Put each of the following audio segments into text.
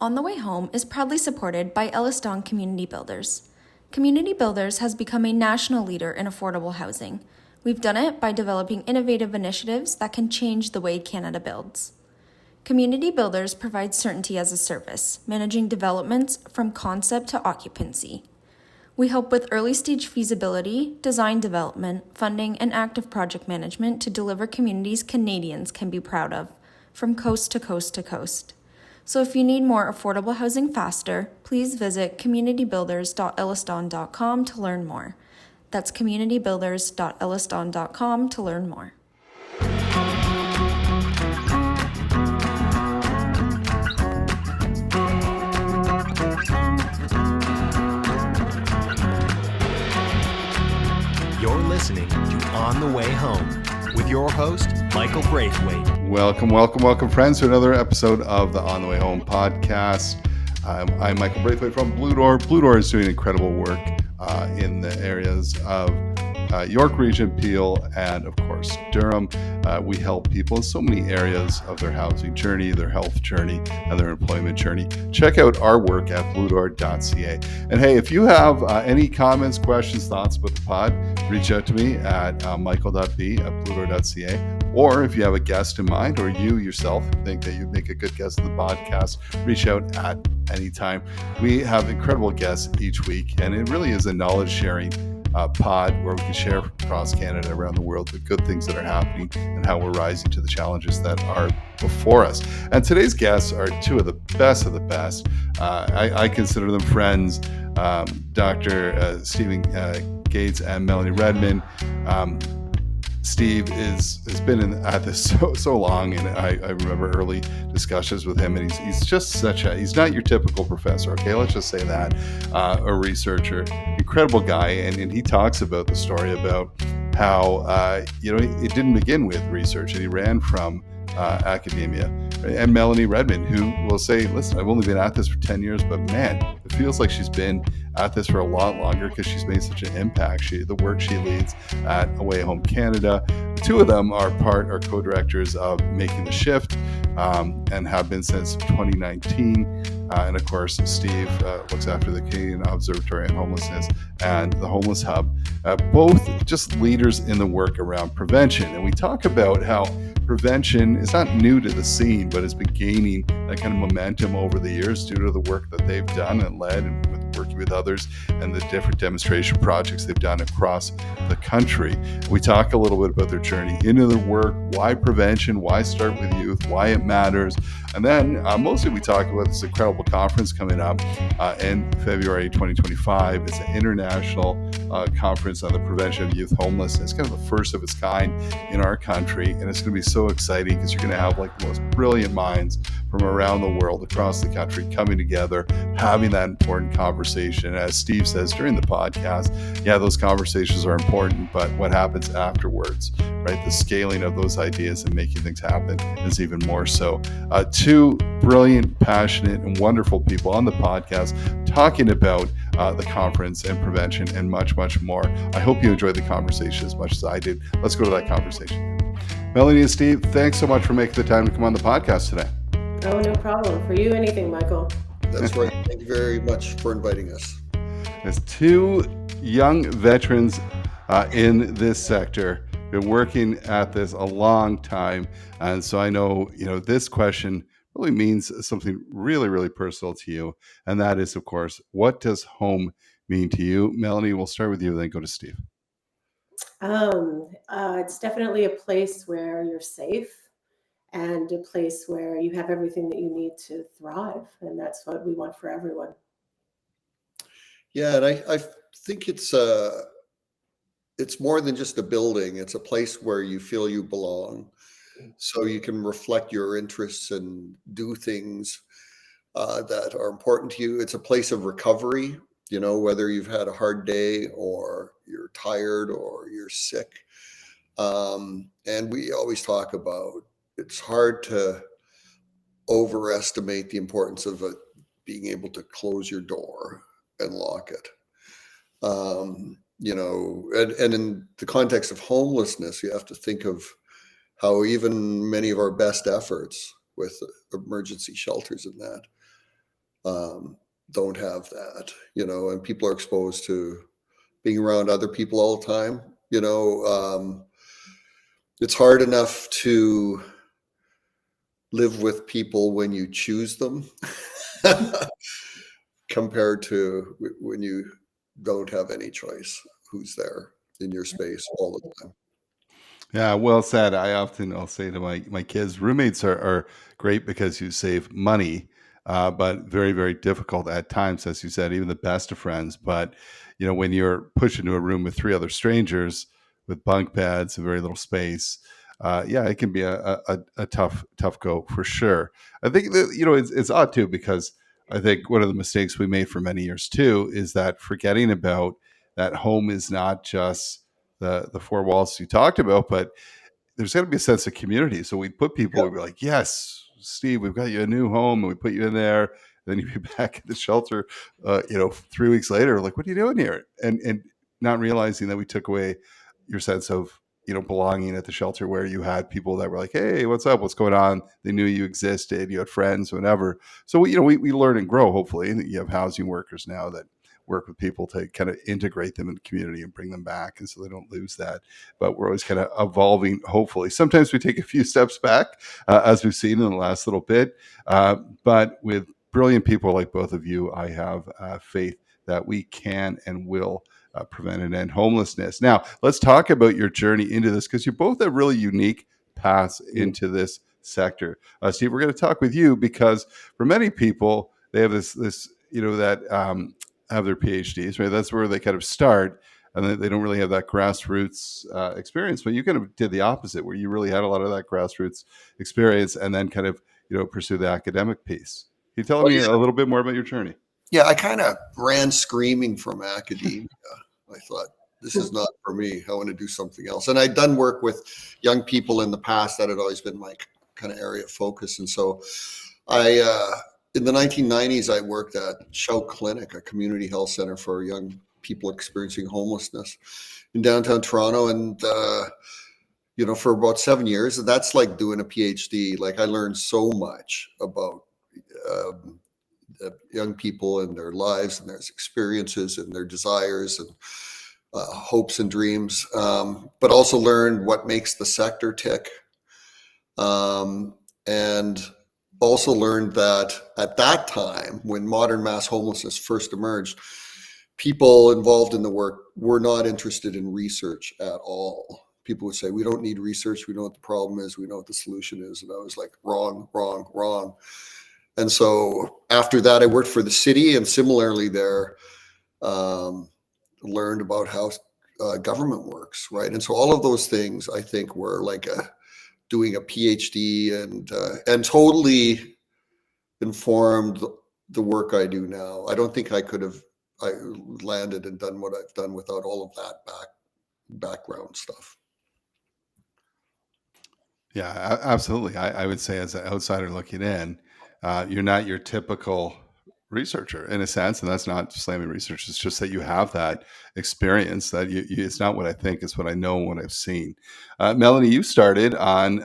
On the Way Home is proudly supported by Elliston Community Builders. Community Builders has become a national leader in affordable housing. We've done it by developing innovative initiatives that can change the way Canada builds. Community Builders provides certainty as a service, managing developments from concept to occupancy. We help with early-stage feasibility, design development, funding, and active project management to deliver communities Canadians can be proud of, from coast to coast to coast. So if you need more affordable housing faster, please visit communitybuilders.elliston.com to learn more. That's communitybuilders.elliston.com to learn more. You're listening to On the Way Home with your host, Michael Braithwaite. Welcome, friends, to another episode of the On the Way Home podcast. I'm Michael Braithwaite from Blue Door. Blue Door is doing incredible work in the areas of York Region, Peel, and of course Durham. We help people in so many areas of their housing journey, their health journey, and their employment journey. Check out our work at bluedoor.ca. And hey, if you have any comments, questions, thoughts about the pod, reach out to me at michael.b@bluedoor.ca. Or if you have a guest in mind, or you yourself think that you'd make a good guest in the podcast, reach out at any time. We have incredible guests each week, and it really is a knowledge sharing pod where we can share across Canada, around the world, the good things that are happening and how we're rising to the challenges that are before us. And today's guests are two of the best of the best. I consider them friends, Dr. Stephen Gaetz and Melanie Redman. Steve has been at this so long, and I remember early discussions with him, and he's just he's not your typical professor, okay? Let's just say that, a researcher, incredible guy, and he talks about the story about how, it didn't begin with research, and he ran from academia. And Melanie Redman, who will say, listen, I've only been at this for 10 years, but man, it feels like she's been at this for a lot longer because she's made such an impact. The work she leads at Away Home Canada. The two of them are co-directors of Making the Shift, and have been since 2019. And of course, Steve looks after the Canadian Observatory on Homelessness and the Homeless Hub, both just leaders in the work around prevention. And we talk about how prevention is not new to the scene, but it's been gaining that kind of momentum over the years due to the work that they've done and led, and with working with others and the different demonstration projects they've done across the country. We talk a little bit about their journey into their work, why prevention, why start with youth, why it matters. And then mostly we talk about this incredible conference coming up in February 2025. It's an international conference on the prevention of youth homelessness. It's kind of the first of its kind in our country. And it's going to be so exciting because you're going to have like the most brilliant minds from around the world, across the country, coming together, having that important conversation. As Steve says during the podcast, yeah, those conversations are important, but what happens afterwards, right? The scaling of those ideas and making things happen is even more so. Two brilliant, passionate, and wonderful people on the podcast talking about the conference and prevention and much, much more. I hope you enjoyed the conversation as much as I did. Let's go to that conversation. Melanie and Steve, thanks so much for making the time to come on the podcast today. Oh, no problem. For you, anything, Michael. That's right. Thank you very much for inviting us. As two young veterans in this sector, been working at this a long time, and so I know this question really means something really, really personal to you, and that is, of course, what does home mean to you? Melanie, we'll start with you, then go to Steve. It's definitely a place where you're safe and a place where you have everything that you need to thrive, and that's what we want for everyone. Yeah, and I think it's more than just a building. It's a place where you feel you belong, so you can reflect your interests and do things that are important to you. It's a place of recovery, whether you've had a hard day or you're tired or you're sick. And we always talk about it's hard to overestimate the importance of being able to close your door and lock it. And in the context of homelessness, you have to think of how even many of our best efforts with emergency shelters and that don't have that, and people are exposed to being around other people all the time. It's hard enough to live with people when you choose them compared to when you don't have any choice who's there in your space all the time. Yeah, well said. I'll say to my kids, roommates are great because you save money, but very, very difficult at times, as you said, even the best of friends. But, when you're pushed into a room with three other strangers with bunk beds and very little space, yeah, it can be a tough go for sure. I think that, it's odd too, because I think one of the mistakes we made for many years too is that forgetting about that home is not just the four walls you talked about, but there's got to be a sense of community. So we'd put people, Yep. we'd be like, yes, Steve, we've got you a new home, and we put you in there. Then you'd be back at the shelter, 3 weeks later, like, what are you doing here? And not realizing that we took away your sense of, belonging at the shelter, where you had people that were like, hey, what's up? What's going on? They knew you existed. You had friends, whatever. So, we learn and grow, hopefully. And you have housing workers now that work with people to kind of integrate them in the community and bring them back, and so they don't lose that. But we're always kind of evolving, hopefully. Sometimes we take a few steps back, as we've seen in the last little bit, but with brilliant people like both of you, I have faith that we can and will prevent and end homelessness. Now, let's talk about your journey into this, because you both have really unique paths into this sector. Steve, we're going to talk with you because for many people, they have this that have their PhDs, right? That's where they kind of start, and they don't really have that grassroots experience. But you kind of did the opposite, where you really had a lot of that grassroots experience, and then kind of pursue the academic piece. Can you tell me a little bit more about your journey? Yeah, I kind of ran screaming from academia. I thought, this is not for me. I want to do something else. And I'd done work with young people in the past. That had always been my kind of area of focus. And so in the 1990s, I worked at Shell Clinic, a community health center for young people experiencing homelessness in downtown Toronto. And, for about 7 years, that's like doing a PhD. Like, I learned so much about young people and their lives and their experiences and their desires and hopes and dreams, but also learned what makes the sector tick. And also learned that at that time, when modern mass homelessness first emerged, people involved in the work were not interested in research at all. People would say, we don't need research. We know what the problem is. We know what the solution is. And I was like, wrong, wrong, wrong. And so after that, I worked for the city, and similarly there, learned about how government works, right? And so all of those things, I think, were like doing a PhD and totally informed the work I do now. I don't think I could have landed and done what I've done without all of that background stuff. Yeah, absolutely. I would say, as an outsider looking in, you're not your typical researcher in a sense, and that's not slamming research. It's just that you have that experience that it's not what I think, it's what I know and what I've seen. Melanie, you started on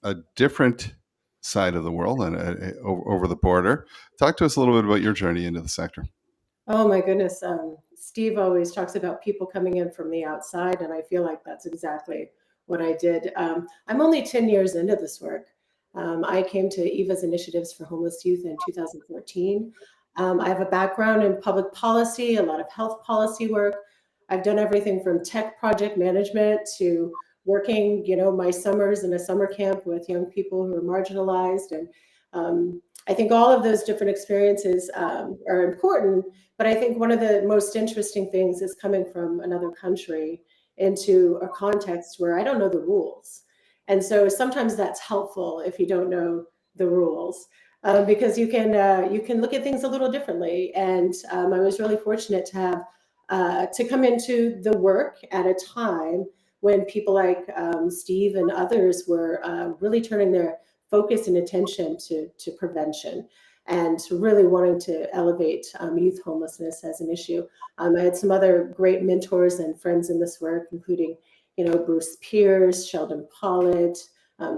a different side of the world and over the border. Talk to us a little bit about your journey into the sector. Oh my goodness. Steve always talks about people coming in from the outside, and I feel like that's exactly what I did. I'm only 10 years into this work. I came to EVA's Initiatives for Homeless Youth in 2014. I have a background in public policy, a lot of health policy work. I've done everything from tech project management to working, my summers in a summer camp with young people who are marginalized. And I think all of those different experiences are important, but I think one of the most interesting things is coming from another country into a context where I don't know the rules. And so sometimes that's helpful if you don't know the rules, because you can look at things a little differently. And I was really fortunate to have to come into the work at a time when people like Steve and others were really turning their focus and attention to prevention and really wanting to elevate youth homelessness as an issue. I had some other great mentors and friends in this work, including Bruce Pierce, Sheldon Pollitt,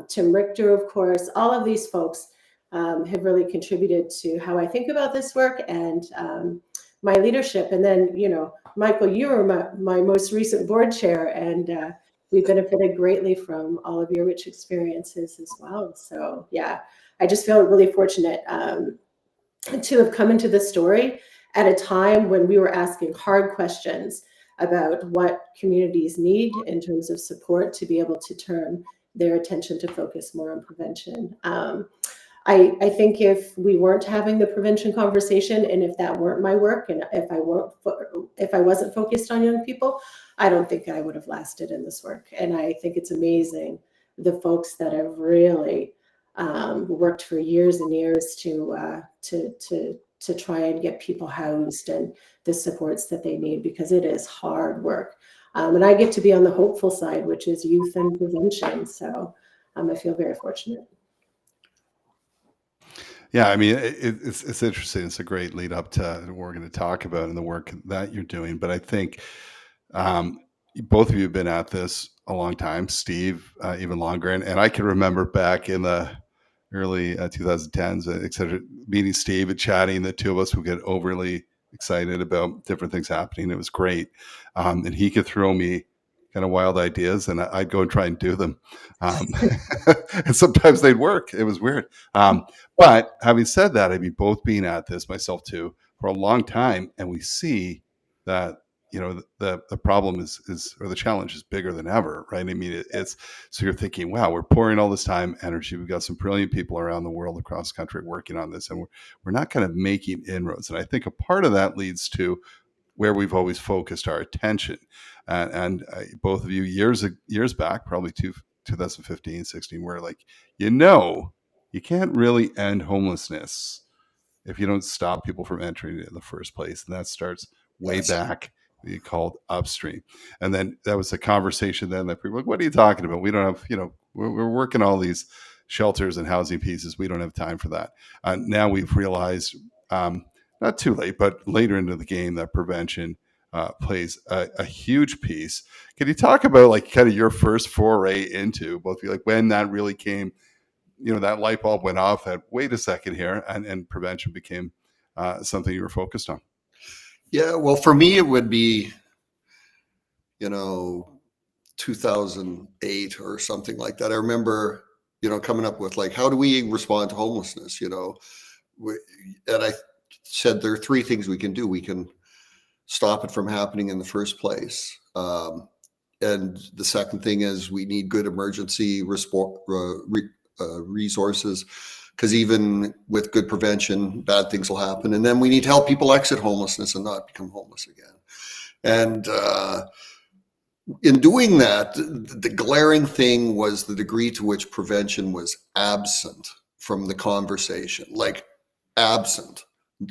Tim Richter, of course. All of these folks have really contributed to how I think about this work and my leadership. And then, Michael, you were my most recent board chair, and we benefited greatly from all of your rich experiences as well. So yeah, I just feel really fortunate to have come into this story at a time when we were asking hard questions about what communities need in terms of support to be able to turn their attention to focus more on prevention. I think if we weren't having the prevention conversation, and if that weren't my work, and if I wasn't focused on young people, I don't think I would have lasted in this work. And I think it's amazing the folks that have really worked for years and years to try and get people housed and the supports that they need, because it is hard work. And I get to be on the hopeful side, which is youth and prevention. So I feel very fortunate. Yeah, I mean, it's interesting. It's a great lead up to what we're going to talk about and the work that you're doing. But I think both of you have been at this a long time. Steve, even longer. And I can remember back in the early 2010s, et cetera, meeting Steve and chatting. The two of us would get overly excited about different things happening. It was great. And he could throw me kind of wild ideas, and I'd go and try and do them. And sometimes they'd work. It was weird. But having said that, I mean, both being at this, myself too, for a long time, and we see that, the problem is or the challenge is bigger than ever, right? I mean, it's, so you're thinking, wow, we're pouring all this time, energy. We've got some brilliant people around the world, across the country, working on this, and we're not kind of making inroads. And I think a part of that leads to where we've always focused our attention. And both of you years back, probably 2015, 16, where you can't really end homelessness if you don't stop people from entering it in the first place. And that starts way back, we called upstream. And then that was a conversation then that people were like, what are you talking about? We don't have, we're working all these shelters and housing pieces. We don't have time for that. Now we've realized, not too late, but later into the game, that prevention plays a huge piece. Can you talk about like kind of your first foray into both of you, like when that really came, that light bulb went off that, wait a second here, and prevention became something you were focused on? Yeah, well, for me, it would be, 2008 or something like that. I remember, coming up with like, how do we respond to homelessness? And I said there are three things we can do. We can stop it from happening in the first place. And the second thing is we need good emergency resources, because even with good prevention, bad things will happen. And then we need to help people exit homelessness and not become homeless again. And in doing that, the glaring thing was the degree to which prevention was absent from the conversation, like absent.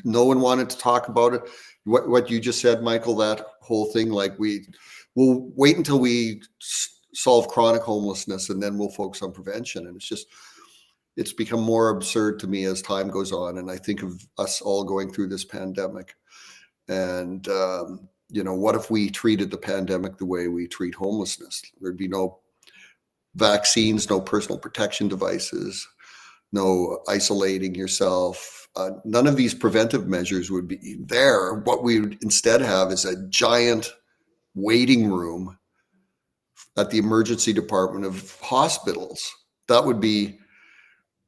No one wanted to talk about it. What you just said, Michael, that whole thing, like we'll wait until we solve chronic homelessness and then we'll focus on prevention. And it's become more absurd to me as time goes on. And I think of us all going through this pandemic, and what if we treated the pandemic the way we treat homelessness? There'd be no vaccines, no personal protection devices, no isolating yourself. None of these preventive measures would be there. What we would instead have is a giant waiting room at the emergency department of hospitals. That would be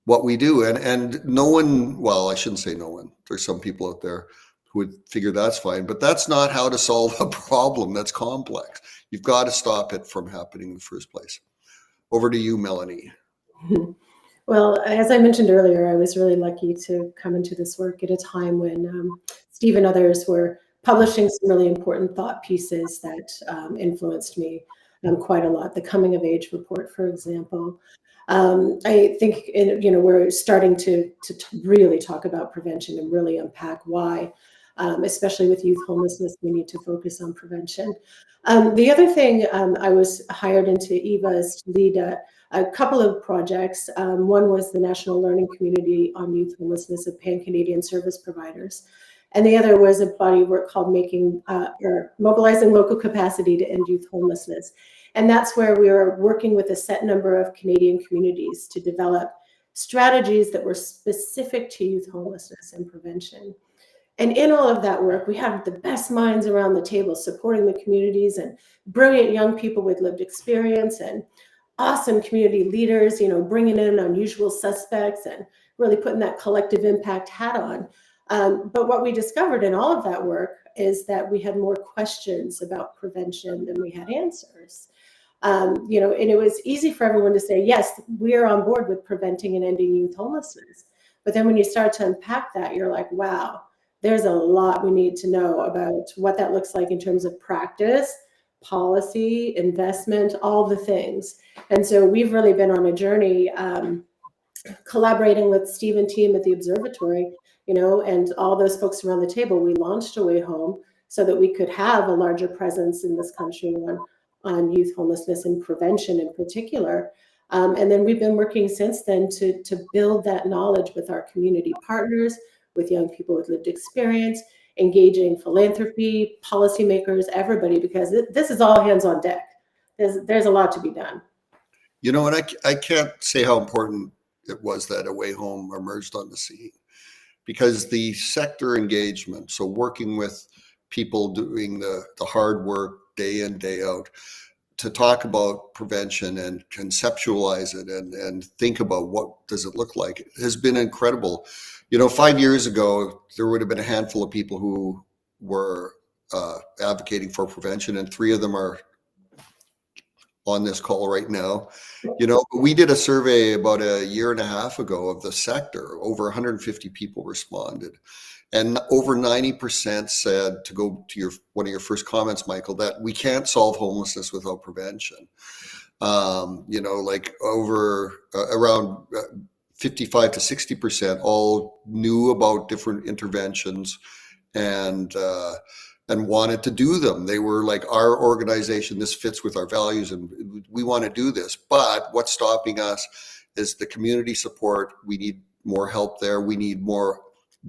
what we do. And no one, well, I shouldn't say no one. There's some people out there who would figure that's fine, but that's not how to solve a problem that's complex. You've got to stop it from happening in the first place. Over to you, Melanie. Well, as I mentioned earlier, I was really lucky to come into this work at a time when Steve and others were publishing some really important thought pieces that influenced me quite a lot. The Coming of Age report, for example. I think we're starting to really talk about prevention and really unpack why, especially with youth homelessness, we need to focus on prevention. The other thing, I was hired into EVA is to lead a couple of projects. One was the National Learning Community on Youth Homelessness of Pan-Canadian Service Providers. And the other was a body of work called Mobilizing Local Capacity to End Youth Homelessness. And that's where we are working with a set number of Canadian communities to develop strategies that were specific to youth homelessness and prevention. And in all of that work, we have the best minds around the table supporting the communities, and brilliant young people with lived experience, and awesome community leaders, bringing in unusual suspects and really putting that collective impact hat on. But what we discovered in all of that work is that we had more questions about prevention than we had answers. And it was easy for everyone to say, yes, we're on board with preventing and ending youth homelessness. But then when you start to unpack that, you're like, wow, there's a lot we need to know about what that looks like in terms of practice, policy, investment, all the things. And so we've really been on a journey collaborating with Stephen team at the Observatory, and all those folks around the table. We launched A Way Home so that we could have a larger presence in this country on youth homelessness and prevention in particular. And then we've been working since then to build that knowledge with our community partners, with young people with lived experience, engaging philanthropy, policymakers, everybody, because this is all hands on deck. There's a lot to be done. And I can't say how important it was that A Way Home emerged on the scene, because the sector engagement, so working with people doing the hard work day in, day out, to talk about prevention and conceptualize it and think about what does it look like, it has been incredible. 5 years ago, there would have been a handful of people who were advocating for prevention, and 3 of them are on this call right now. We did a survey about a year and a half ago of the sector. Over 150 people responded, and over 90% said, to go to one of your first comments, Michael, that we can't solve homelessness without prevention. Like around 55 to 60% all knew about different interventions and wanted to do them. They were like, our organization, this fits with our values and we want to do this. But what's stopping us is the community support. We need more help there. We need more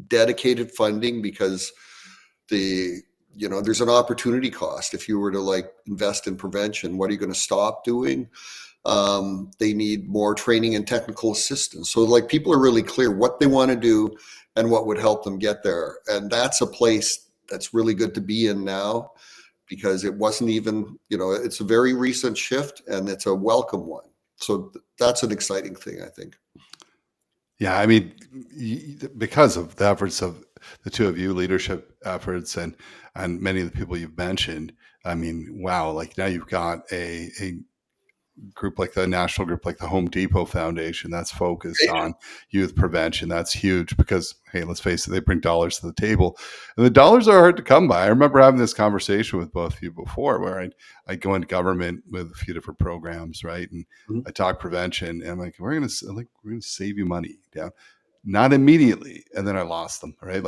dedicated funding, because there's an opportunity cost. If you were to invest in prevention, what are you going to stop doing? They need more training and technical assistance. So people are really clear what they want to do and what would help them get there. And that's a place that's really good to be in now, because it wasn't even, it's a very recent shift and it's a welcome one. So that's an exciting thing, I think. Yeah, I mean, because of the efforts of the two of you, leadership efforts, and many of the people you've mentioned, I mean, wow, now you've got a group like the national group, like the Home Depot Foundation, that's focused on youth prevention. That's huge because, hey, let's face it, they bring dollars to the table, and the dollars are hard to come by. I remember having this conversation with both of you before, where I go into government with a few different programs, right? And I talk prevention, and I'm like, we're going to save you money down. Not immediately, and then I lost them. Right,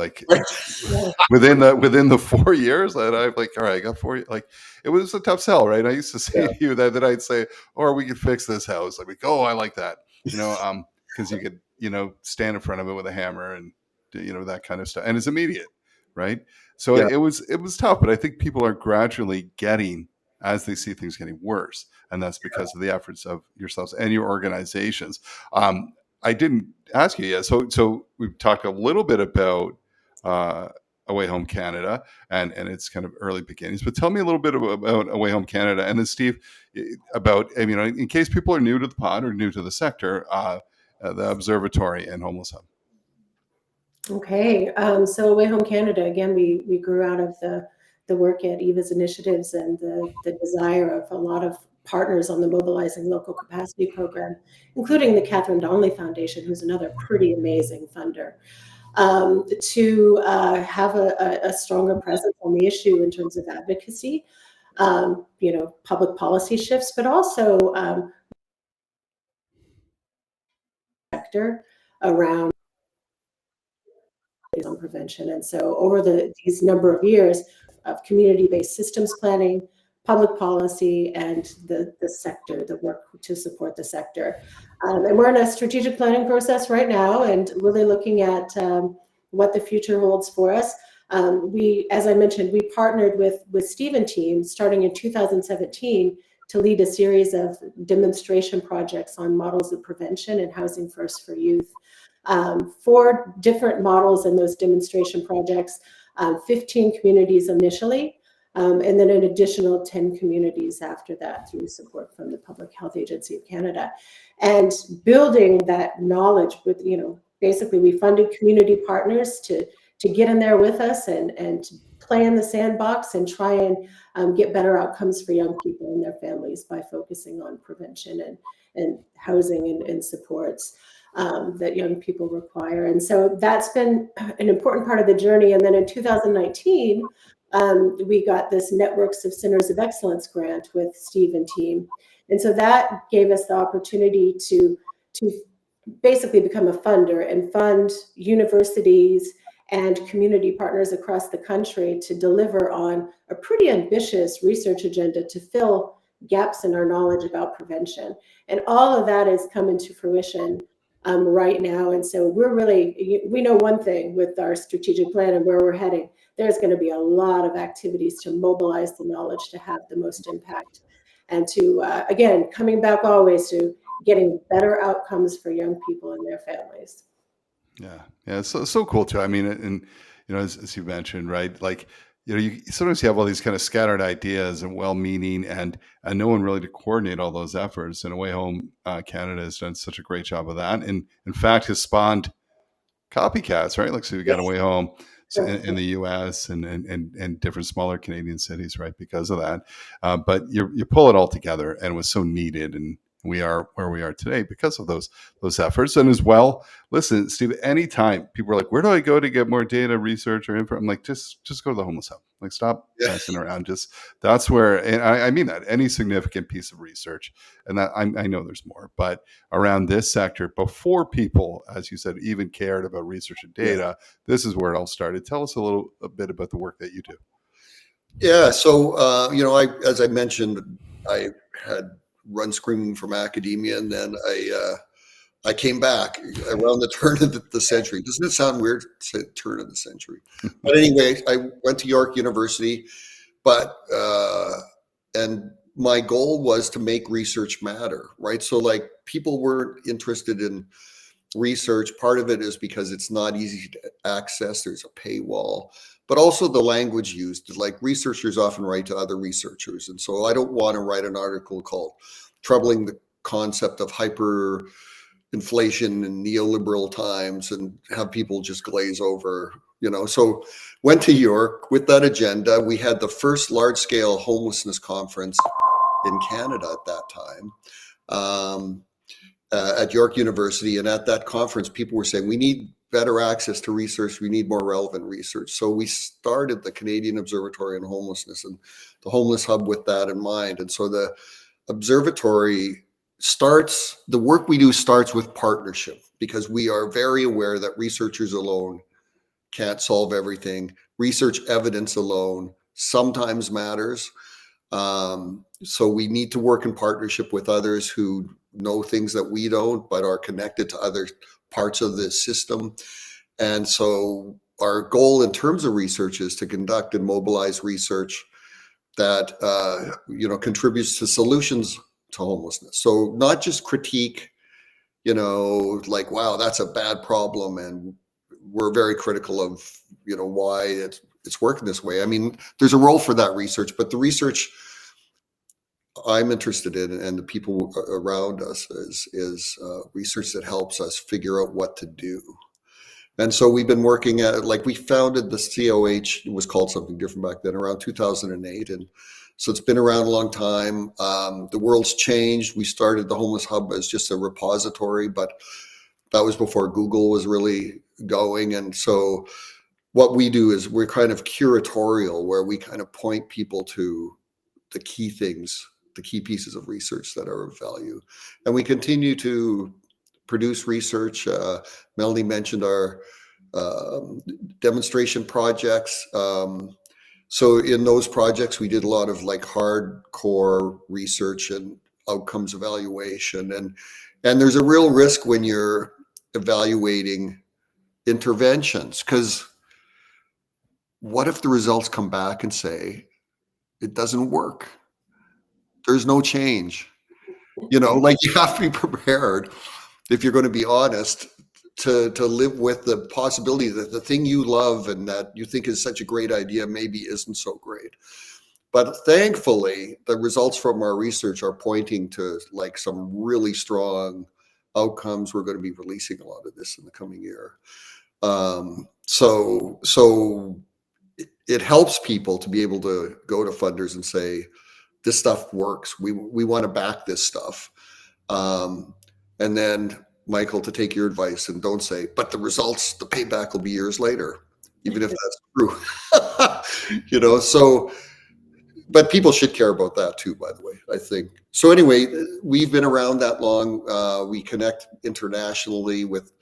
within the 4 years, and I'm like, all right, I got 4 years. It was a tough sell, right? I used to say to you that I'd say, or we could fix this house. I like that, because you could, stand in front of it with a hammer and that kind of stuff, and it's immediate, right? So it was tough, but I think people are gradually getting, as they see things getting worse, and that's because of the efforts of yourselves and your organizations. I didn't ask you yet. So we've talked a little bit about A Way Home Canada and its kind of early beginnings, but tell me a little bit about A Way Home Canada. And then Steve, about, in case people are new to the pod or new to the sector, the Observatory and Homeless Hub. Okay. So A Way Home Canada, again, we grew out of the work at Eva's initiatives and the desire of a lot of partners on the Mobilizing Local Capacity program, including the Catherine Donnelly Foundation, who's another pretty amazing funder, to have a stronger presence on the issue in terms of advocacy, public policy shifts, but also sector around on prevention. And so over these number of years of community-based systems planning, public policy, and the sector, the work to support the sector. And we're in a strategic planning process right now and really looking at what the future holds for us. As I mentioned, we partnered with Stephen team starting in 2017 to lead a series of demonstration projects on models of prevention and housing first for youth. 4 different models in those demonstration projects, 15 communities initially, and then an additional 10 communities after that through support from the Public Health Agency of Canada. And building that knowledge with, basically we funded community partners to get in there with us and play in the sandbox and try and get better outcomes for young people and their families by focusing on prevention and housing and supports that young people require. And so that's been an important part of the journey. And then in 2019, we got this Networks of Centers of Excellence grant with Steve and team. And so that gave us the opportunity to basically become a funder and fund universities and community partners across the country to deliver on a pretty ambitious research agenda to fill gaps in our knowledge about prevention. And all of that is coming to fruition right now. And so we know one thing with our strategic plan and where we're heading, there's going to be a lot of activities to mobilize the knowledge to have the most impact and to, again, coming back always to getting better outcomes for young people and their families. Yeah. It's so cool too. I mean, and as you mentioned, right? Like, you sometimes you have all these kind of scattered ideas and well-meaning and no one really to coordinate all those efforts. And Away Home Canada has done such a great job of that. And in fact, has spawned copycats, right? Like, so we got Away Home in the U.S. and different smaller Canadian cities, right? Because of that. But you pull it all together, and it was so needed, and we are where we are today because of those efforts. And as well, listen, Steve, anytime people are like, where do I go to get more data, research, or info? I'm like, just go to the Homeless Hub. Like, stop messing around. Just that's where, and I mean that any significant piece of research, and that I know there's more, but around this sector, before people, as you said, even cared about research and data, this is where it all started. Tell us a bit about the work that you do. Yeah. So, as I mentioned, I had run screaming from academia, and then I came back around the turn of the century. Doesn't it sound weird to say turn of the century? But anyway, I went to York University, and my goal was to make research matter, right? So like people weren't interested in research. Part of it is because it's not easy to access. There's a paywall, but also the language used. Like researchers often write to other researchers. And so I don't want to write an article called Troubling the Concept of Hyperinflation in Neoliberal Times and have people just glaze over, So went to York with that agenda. We had the first large-scale homelessness conference in Canada at that time. At York University, and at that conference, people were saying we need better access to research, we need more relevant research. So we started the Canadian Observatory on Homelessness and the Homeless Hub with that in mind. And so the observatory the work we do starts with partnership, because we are very aware that researchers alone can't solve everything. Research evidence alone sometimes matters. So we need to work in partnership with others who know things that we don't, but are connected to other parts of the system. And so our goal in terms of research is to conduct and mobilize research that, contributes to solutions to homelessness. So not just critique, like, wow, that's a bad problem. And we're very critical of, why it's working this way. I mean, there's a role for that research, but the research I'm interested in and the people around us is research that helps us figure out what to do. And so we've been working at, like, we founded the COH, it was called something different back then, around 2008. And so it's been around a long time. The world's changed. We started the Homeless Hub as just a repository, but that was before Google was really going. And so what we do is we're kind of curatorial, where we kind of point people to the key things, the key pieces of research that are of value. And we continue to produce research. Melanie mentioned our demonstration projects. So in those projects, we did a lot of like hardcore research and outcomes evaluation. And there's a real risk when you're evaluating interventions, because what if the results come back and say it doesn't work? there's no change. Like you have to be prepared, if you're going to be honest, to live with the possibility that the thing you love and that you think is such a great idea maybe isn't so great. But thankfully, the results from our research are pointing to like some really strong outcomes. We're going to be releasing a lot of this in the coming year. So it helps people to be able to go to funders and say, this stuff works. We want to back this stuff. And then, Michael, to take your advice and don't say, but the results, the payback will be years later, even if that's true. So, but people should care about that too, by the way, I think. So anyway, we've been around that long. We connect internationally with,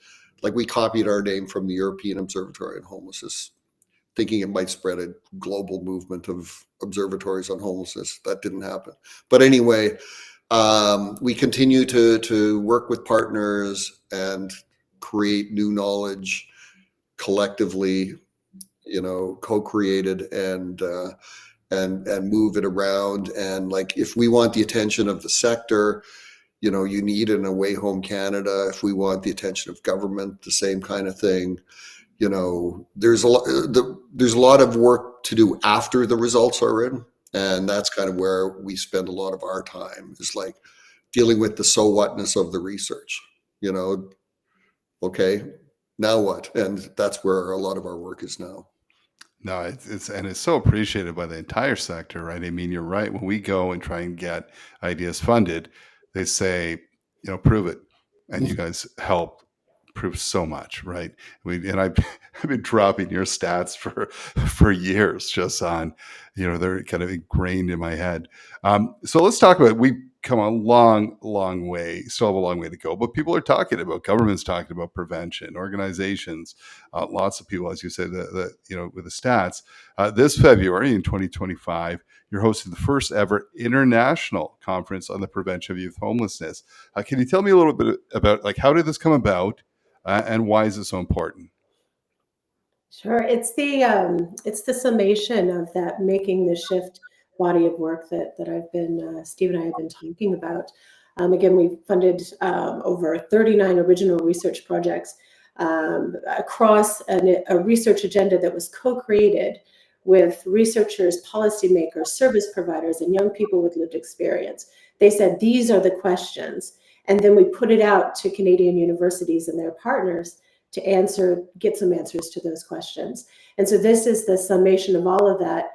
like, we copied our name from the European Observatory on Homelessness, thinking it might spread a global movement of observatories on homelessness. That didn't happen. But anyway, we continue to work with partners and create new knowledge collectively, co-created and move it around. And like, if we want the attention of the sector, you need an Away Home Canada. If we want the attention of government, the same kind of thing. There's a lot of work to do after the results are in, and that's kind of where we spend a lot of our time, is like dealing with the so whatness of the research. Okay, now what? And that's where a lot of our work is now. No, it's so appreciated by the entire sector, right? I mean, you're right. When we go and try and get ideas funded, they say, prove it, and you guys help prove so much, right? I've been dropping your stats for years, just on, they're kind of ingrained in my head. So let's talk about, we've come a long way, still have a long way to go, but people are talking about, government's talking about prevention, organizations, lots of people, as you said, with the stats. This February in 2025, you're hosting the first ever international conference on the prevention of youth homelessness. Can you tell me a little bit about, like, how did this come about, and why is it so important? Sure. It's the summation of that making the shift body of work that I've been, Steve and I have been talking about. Again, we funded over 39 original research projects across a research agenda that was co-created with researchers, policymakers, service providers, and young people with lived experience. They said, these are the questions. And then we put it out to Canadian universities and their partners to get some answers to those questions. And so this is the summation of all of that,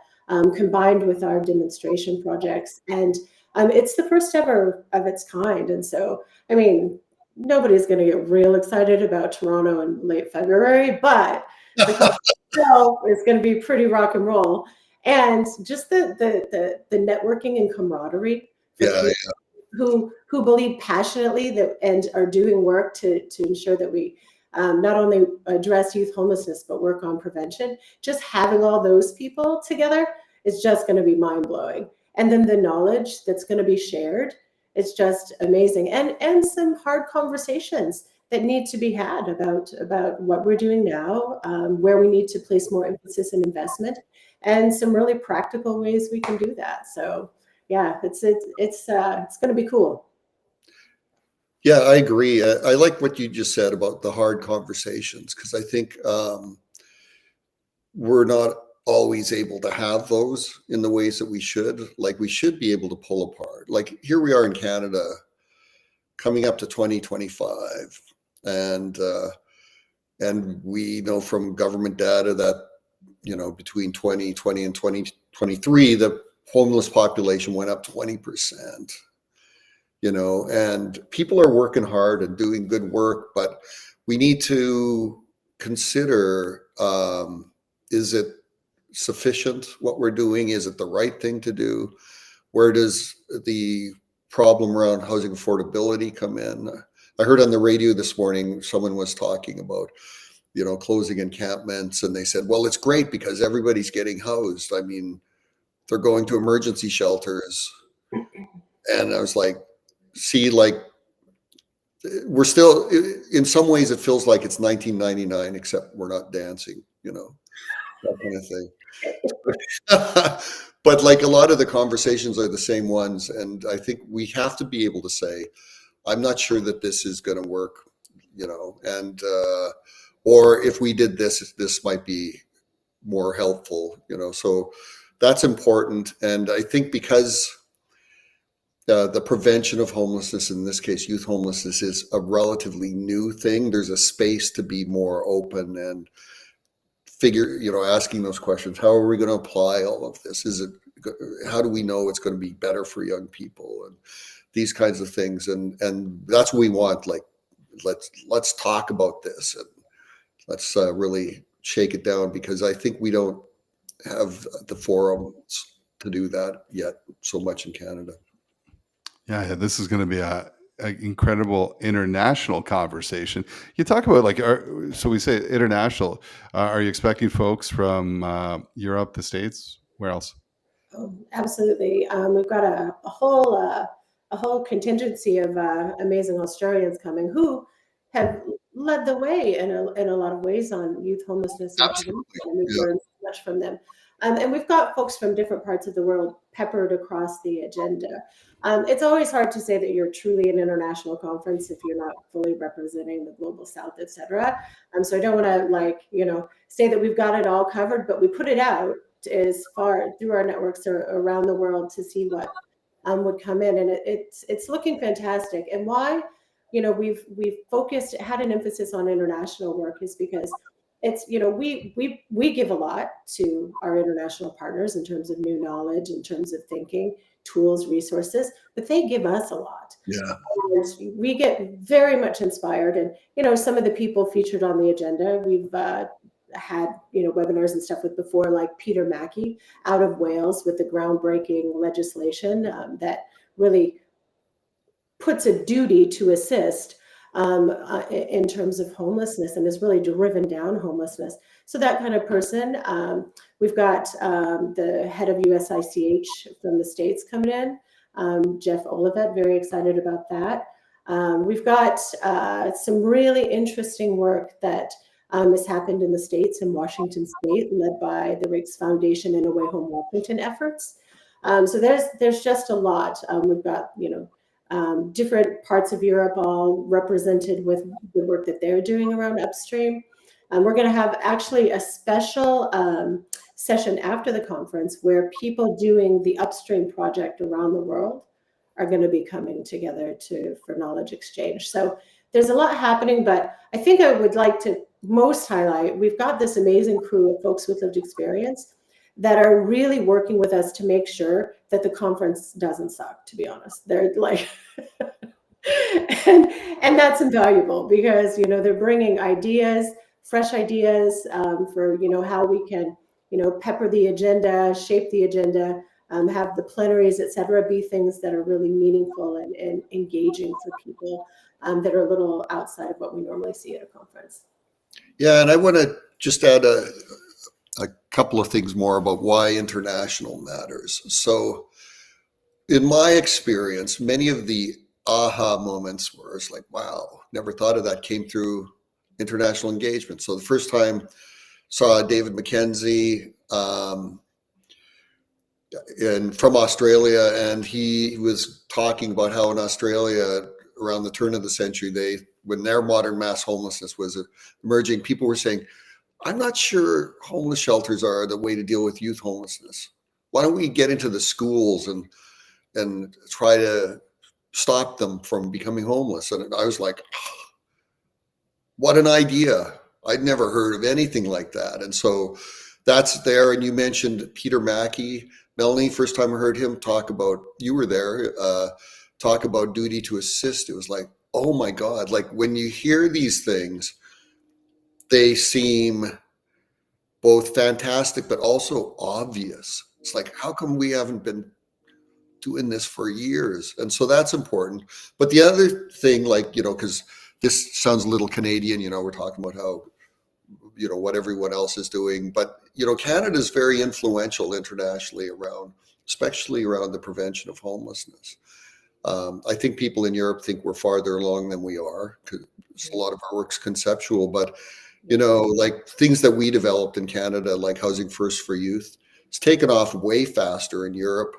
combined with our demonstration projects. And it's the first ever of its kind. And so, I mean, nobody's going to get real excited about Toronto in late February, but the conference itself is going to be pretty rock and roll. And just the networking and camaraderie for people who believe passionately that and are doing work to ensure that we not only address youth homelessness, but work on prevention. Just having all those people together is just going to be mind-blowing. And then the knowledge that's going to be shared is just amazing. And some hard conversations that need to be had about what we're doing now, where we need to place more emphasis and investment, and some really practical ways we can do that. So yeah, it's going to be cool. Yeah, I agree. I like what you just said about the hard conversations, because I think we're not always able to have those in the ways that we should. Like, we should be able to pull apart. Like, here we are in Canada coming up to 2025, and we know from government data that, between 2020 and 2023, the homeless population went up 20%. And people are working hard and doing good work, but we need to consider, is it sufficient what we're doing? Is it the right thing to do? Where does the problem around housing affordability come in? I heard on the radio this morning, someone was talking about, closing encampments, and they said, well, it's great because everybody's getting housed. I mean, they're going to emergency shelters. And I was like, see, like, we're still, in some ways it feels like it's 1999, except we're not dancing, that kind of thing. But like a lot of the conversations are the same ones. And I think we have to be able to say, I'm not sure that this is going to work, and, or if we did this, this might be more helpful, so that's important. And I think because the prevention of homelessness, in this case, youth homelessness, is a relatively new thing, there's a space to be more open and asking those questions. How are we going to apply all of this? How do we know it's going to be better for young people, and these kinds of things? And that's what we want. Like, let's talk about this, and let's really shake it down, because I think we don't have the forums to do that yet so much in Canada. Yeah, this is going to be an incredible international conversation. You talk about so we say international. Are you expecting folks from Europe, the States? Where else? Oh, absolutely. We've got a whole contingency of amazing Australians coming who have led the way in a lot of ways on youth homelessness and prevention. And we've learned so much from them. And we've got folks from different parts of the world peppered across the agenda. It's always hard to say that you're truly an international conference if you're not fully representing the global South, et cetera. So I don't want to say that we've got it all covered, but we put it out as far through our networks around the world to see what would come in, and it's looking fantastic. And why we've had an emphasis on international work is because it's we give a lot to our international partners in terms of new knowledge, in terms of thinking, tools, resources, but they give us a lot. Yeah. And we get very much inspired. And some of the people featured on the agenda we've had webinars and stuff with before, like Peter Mackey out of Wales with the groundbreaking legislation that really puts a duty to assist in terms of homelessness, and has really driven down homelessness. So that kind of person. We've got the head of USICH from the States coming in, Jeff Olivet, very excited about that. We've got some really interesting work that has happened in the States, in Washington State, led by the Rakes Foundation and Away Home Washington efforts. So there's just a lot. We've got different parts of Europe all represented with the work that they're doing around upstream. We're going to have actually a special session after the conference where people doing the upstream project around the world are going to be coming together for knowledge exchange. So there's a lot happening, but I think I would like to most highlight, we've got this amazing crew of folks with lived experience that are really working with us to make sure that the conference doesn't suck, to be honest. They're like, and that's invaluable because, they're bringing ideas, fresh ideas for, how we can, pepper the agenda, shape the agenda, have the plenaries, et cetera, be things that are really meaningful and engaging for people that are a little outside of what we normally see at a conference. Yeah, and I want to just add a couple of things more about why international matters. So in my experience, many of the aha moments where it's like, wow, never thought of that, came through international engagement. So the first time saw David McKenzie and from Australia, and he was talking about how in Australia around the turn of the century, when their modern mass homelessness was emerging, people were saying, I'm not sure homeless shelters are the way to deal with youth homelessness. Why don't we get into the schools and try to stop them from becoming homeless? And I was like, oh, what an idea. I'd never heard of anything like that. And so that's there. And you mentioned Peter Mackey. Melanie, first time I heard him talk about, you were there, talk about duty to assist. It was like, oh my God, like when you hear these things, they seem both fantastic, but also obvious. It's like, how come we haven't been doing this for years? And so that's important. But the other thing, because this sounds a little Canadian, we're talking about how, what everyone else is doing. But, Canada is very influential internationally especially around the prevention of homelessness. I think people in Europe think we're farther along than we are, because a lot of our work's conceptual, but like things that we developed in Canada, like Housing First for Youth, it's taken off way faster in Europe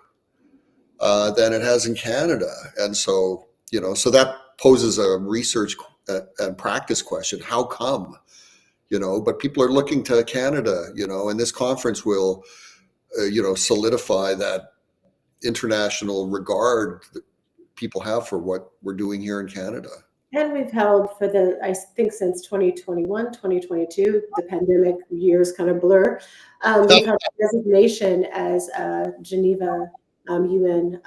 than it has in Canada. And so, so that poses a research and practice question. How come? But people are looking to Canada, and this conference will, solidify that international regard that people have for what we're doing here in Canada. And we've held I think since 2021, 2022, the pandemic years kind of blur. We've had designation as a Geneva UN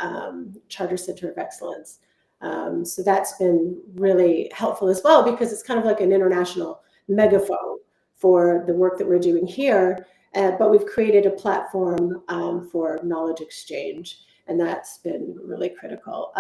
Charter Center of Excellence. So that's been really helpful as well, because it's kind of like an international megaphone for the work that we're doing here. But we've created a platform for knowledge exchange, and that's been really critical.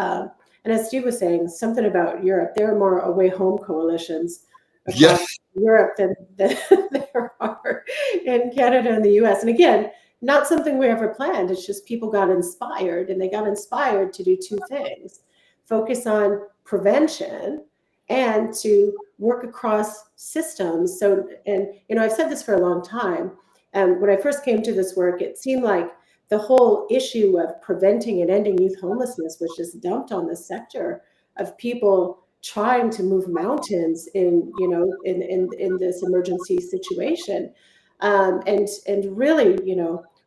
And as Steve was saying, something about Europe, there are more away home coalitions across Europe than there are in Canada and the US. And again, not something we ever planned. It's just people got inspired, and they got inspired to do two things: focus on prevention and to work across systems. So, and I've said this for a long time. And when I first came to this work, it seemed like the whole issue of preventing and ending youth homelessness was just dumped on the sector of people trying to move mountains in this emergency situation, and really,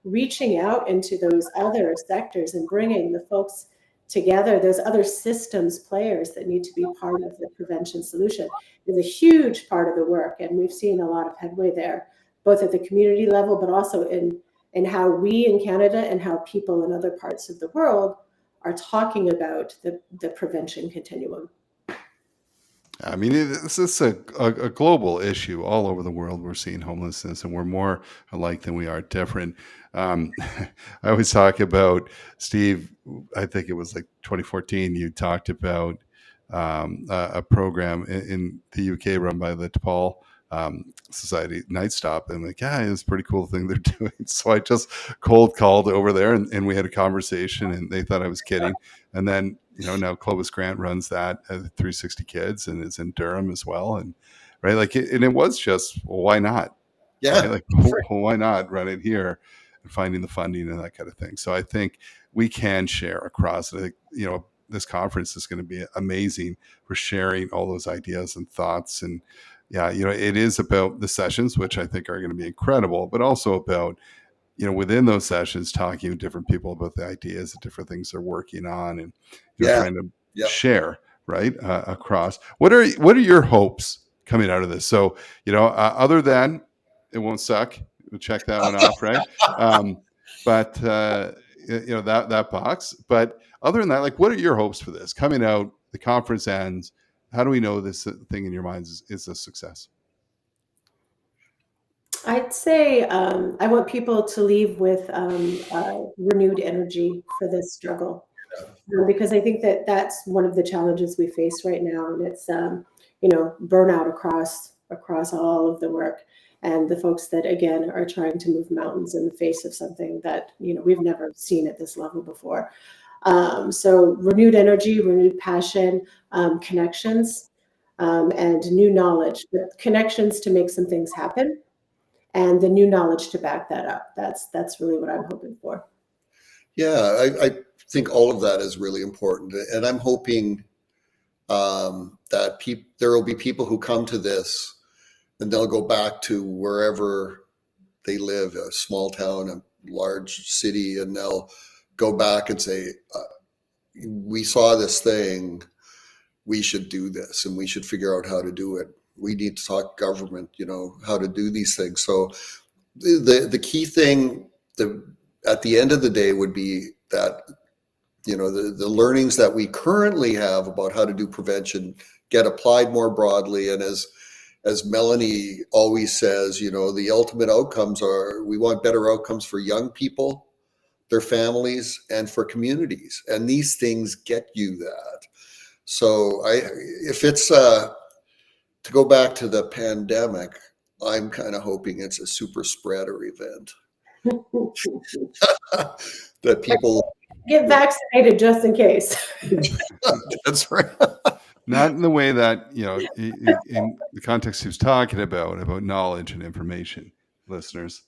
reaching out into those other sectors and bringing the folks together, those other systems players that need to be part of the prevention solution, is a huge part of the work. And we've seen a lot of headway there, both at the community level, but also in how we in Canada and how people in other parts of the world are talking about the prevention continuum. I mean, this is a global issue all over the world. We're seeing homelessness, and we're more alike than we are different. I always talk about, Steve, I think it was like 2014, you talked about a program in the UK run by the DePaul Society, Night Stop, and like, yeah, it's a pretty cool thing they're doing. So I just cold called over there, and we had a conversation, and they thought I was kidding. And then, now Clovis Grant runs that at 360 Kids, and it's in Durham as well. And right, like, and it was just, well, why not? Yeah, right? Like, well, why not run it here and finding the funding and that kind of thing. So I think we can share across. I think, this conference is going to be amazing for sharing all those ideas and thoughts. And yeah, it is about the sessions, which I think are going to be incredible, but also about, within those sessions, talking with different people about the ideas, the different things they're working on, and trying to share right across. What are your hopes coming out of this? So, other than it won't suck, we'll check that one off, right? But that box. But other than that, like, what are your hopes for this coming out? The conference ends. How do we know this thing in your minds is a success? I'd say I want people to leave with renewed energy for this struggle, because I think that that's one of the challenges we face right now, and it's burnout across all of the work, and the folks that again are trying to move mountains in the face of something that we've never seen at this level before. So renewed energy, renewed passion, connections, and new knowledge. But connections to make some things happen, and the new knowledge to back that up. That's really what I'm hoping for. Yeah, I think all of that is really important, and I'm hoping that there will be people who come to this and they'll go back to wherever they live, a small town, a large city, and they'll go back and say, we saw this thing, we should do this, and we should figure out how to do it. We need to talk government, how to do these things. So the key thing at the end of the day would be that, the learnings that we currently have about how to do prevention get applied more broadly. And as Melanie always says, the ultimate outcomes are, we want better outcomes for young people, their families, and for communities. And these things get you that. So if it's to go back to the pandemic, I'm kind of hoping it's a super spreader event. That people get vaccinated just in case. That's right. Not in the way that, in the context he was talking about knowledge and information, listeners.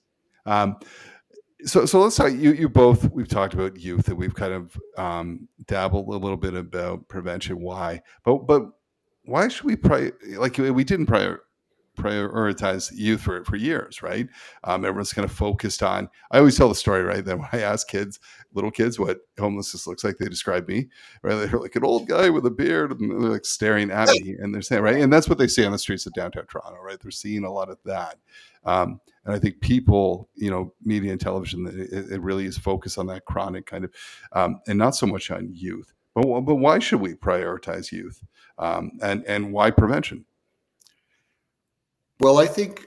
So let's talk. You both, we've talked about youth, and we've kind of dabbled a little bit about prevention. Why? But why should we like we didn't prioritize youth for years, right? Everyone's kind of focused on. I always tell the story, right? That when I ask little kids, what homelessness looks like, they describe me, right? They're like an old guy with a beard, and they're like staring at me, and they're saying, right, and that's what they see on the streets of downtown Toronto, right? They're seeing a lot of that. And I think people, media and television, it really is focused on that chronic kind of, and not so much on youth. But why should we prioritize youth, and why prevention? Well, I think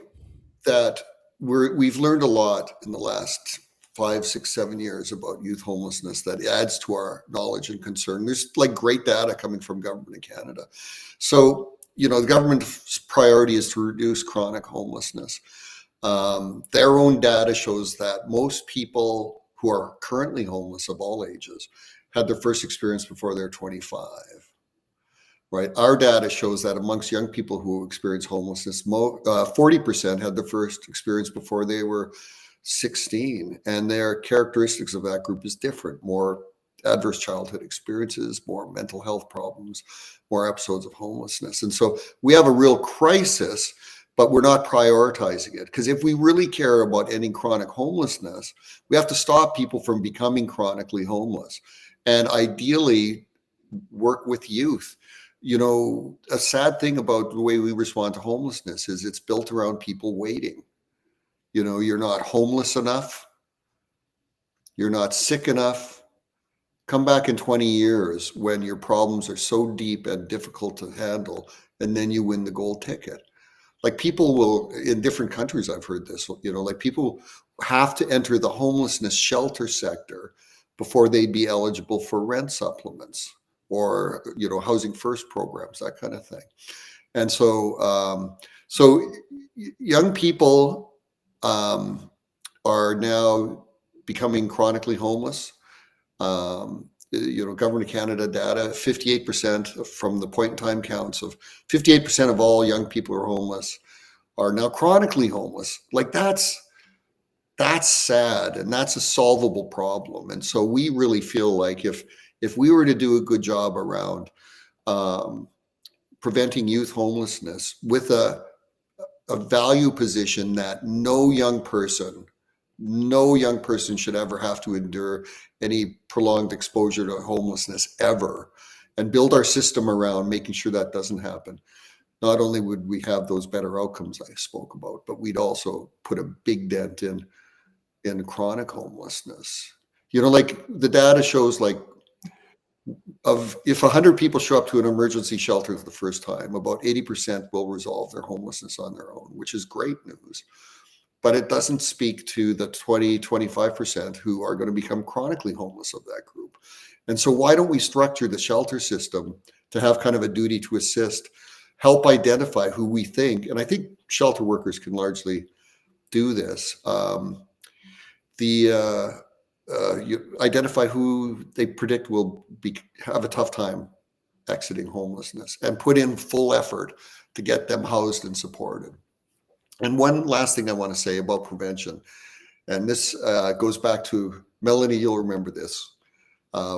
that we've learned a lot in the last 5, 6, 7 years about youth homelessness that adds to our knowledge and concern. There's like great data coming from government in Canada. So, the government's priority is to reduce chronic homelessness. Their own data shows that most people who are currently homeless of all ages had their first experience before they're 25. Right. Our data shows that amongst young people who experience homelessness, 40% had their first experience before they were 16. And their characteristics of that group is different. More adverse childhood experiences, more mental health problems, more episodes of homelessness. And so we have a real crisis, but we're not prioritizing it. Because if we really care about ending chronic homelessness, we have to stop people from becoming chronically homeless and ideally work with youth. A sad thing about the way we respond to homelessness is it's built around people waiting. You're not homeless enough. You're not sick enough. Come back in 20 years when your problems are so deep and difficult to handle, and then you win the gold ticket. Like people will, in different countries, I've heard this, like people have to enter the homelessness shelter sector before they'd be eligible for rent supplements or housing first programs, that kind of thing. And so young people are now becoming chronically homeless. Government of Canada data, 58% from the point in time counts of 58% of all young people who are homeless are now chronically homeless. Like that's sad, and that's a solvable problem. And so we really feel like if we were to do a good job around preventing youth homelessness with a value position that no young person should ever have to endure any prolonged exposure to homelessness ever, and build our system around making sure that doesn't happen, not only would we have those better outcomes I spoke about, but we'd also put a big dent in chronic homelessness. Like the data shows, like if 100 people show up to an emergency shelter for the first time, about 80% will resolve their homelessness on their own, which is great news. But it doesn't speak to the 25% who are going to become chronically homeless of that group. And so why don't we structure the shelter system to have kind of a duty to assist, help identify who we think, and I think shelter workers can largely do this, you identify who they predict will have a tough time exiting homelessness and put in full effort to get them housed and supported. And one last thing I want to say about prevention, and this goes back to Melanie, you'll remember this.